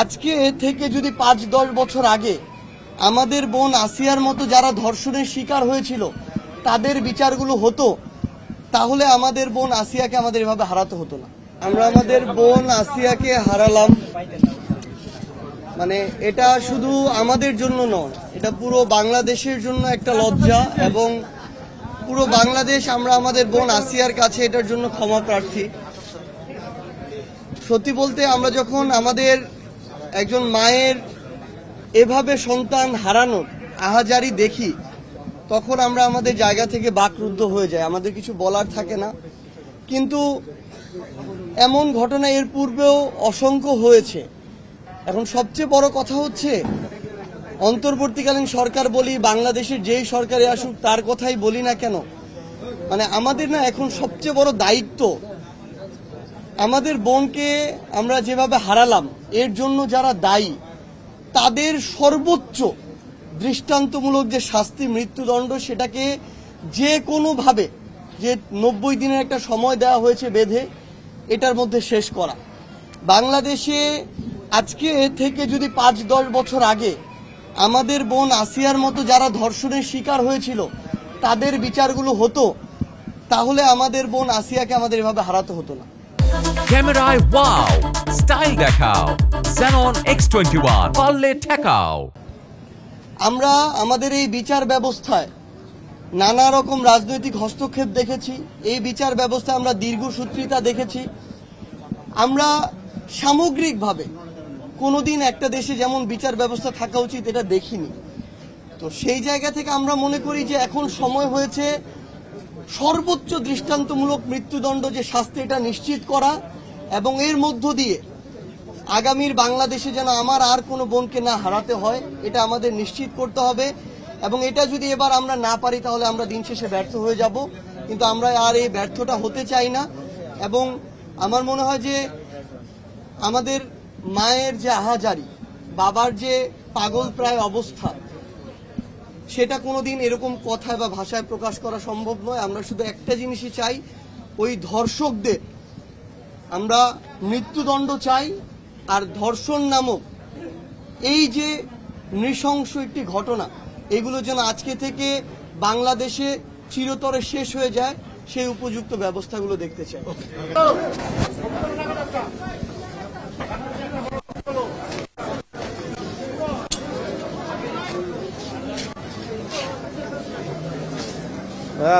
আজকে থেকে যদি ৫-১০ বছর আগে আমাদের বোন আসিয়ার মতো যারা ধর্ষণের শিকার হয়েছিল তাদের বিচারগুলো হতো, তাহলে আমাদের বোন আসিয়াকে আমাদের এভাবে হারাতে হতো না। আমরা আমাদের বোন আসিয়াকে হারালাম, মানে এটা শুধু আমাদের জন্য নয়, এটা পুরো বাংলাদেশের জন্য একটা লজ্জা, এবং পুরো বাংলাদেশ আমরা আমাদের বোন আসিয়ার কাছে এটার জন্য ক্ষমা প্রার্থী। সত্যি বলতে আমরা যখন আমাদের একজন মায়ের এভাবে সন্তান হারানোর আহাজারি দেখি, তখন আমরা আমাদের জায়গা থেকে বাকরুদ্ধ হয়ে যাই, আমাদের কিছু বলার থাকে না। কিন্তু এমন ঘটনা এর পূর্বেও অসংখ্য হয়েছে। এখন সবচেয়ে বড় কথা হচ্ছে, অন্তর্বর্তীকালীন সরকার বলি, বাংলাদেশের যেই সরকারে আসুক তার কথাই বলি না কেন, মানে আমাদের না এখন সবচেয়ে বড় দায়িত্ব, আমাদের বোনকে আমরা যেভাবে হারালাম এর জন্য যারা দায়ী তাদের সর্বোচ্চ দৃষ্টান্তমূলক যে শাস্তি, মৃত্যুদণ্ড, সেটাকে যে কোনোভাবে, যে ৯০ দিনের একটা সময় দেওয়া হয়েছে বেঁধে, এটার মধ্যে শেষ করা। বাংলাদেশে আজকে থেকে যদি ৫-১০ বছর আগে আমাদের বোন আসিয়ার মতো যারা ধর্ষণের শিকার হয়েছিল তাদের বিচারগুলো হতো, তাহলে আমাদের বোন আসিয়াকে আমাদের এভাবে হারাতে হতো না। ক্যামেরায় ওয়াও, স্টাইল দেখাও, Xenon X21 পারলে ঠেকাও। আমরা আমাদের এই বিচার ব্যবস্থায় নানা রকম রাজনৈতিক হস্তক্ষেপ দেখেছি, এই বিচার ব্যবস্থায় আমরা দীর্ঘসূত্রিতা দেখেছি। আমরা সামগ্রিকভাবে কোনোদিন একটা দেশে যেমন বিচার ব্যবস্থা থাকা উচিত এটা দেখিনি। তো সেই জায়গা থেকে আমরা মনে করি যে এখন সময় হয়েছে সর্বোচ্চ দৃষ্টান্তমূলক মৃত্যুদণ্ড যে শাস্তি, এটা নিশ্চিত করা, এবং এর মধ্য দিয়ে আগামীর বাংলাদেশে যেন আমার আর কোনো বোনকে না হারাতে হয়, এটা আমাদের নিশ্চিত করতে হবে। এবং এটা যদি এবার আমরা না পারি তাহলে আমরা দিন শেষে ব্যর্থ হয়ে যাব, কিন্তু আমরা আর এই ব্যর্থটা হতে চাই না। এবং আমার মনে হয় যে আমাদের মায়ের যে আহাজারি, বাবার যে পাগল প্রায় অবস্থা, সেটা কোনোদিন এরকম কথায় বা ভাষায় প্রকাশ করা সম্ভব নয়। আমরা শুধু একটা জিনিসই চাই, ওই ধর্ষকদের আমরা মৃত্যুদণ্ড চাই, আর ধর্ষণ নামক এই যে নৃশংস একটি ঘটনা, এগুলো যেন আজকে থেকে বাংলাদেশে চিরতরে শেষ হয়ে যায়, সেই উপযুক্ত ব্যবস্থাগুলো দেখতে চাই।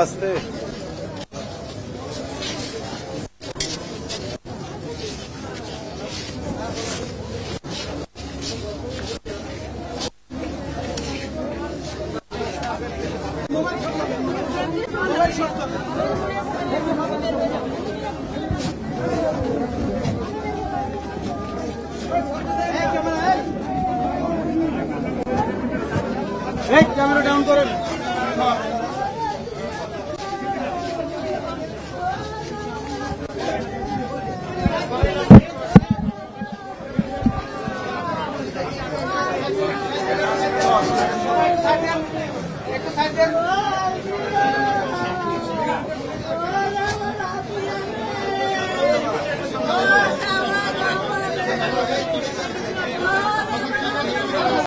আস্তে ক্যামেরা ডাউন করেন। একটু সাইড দেন।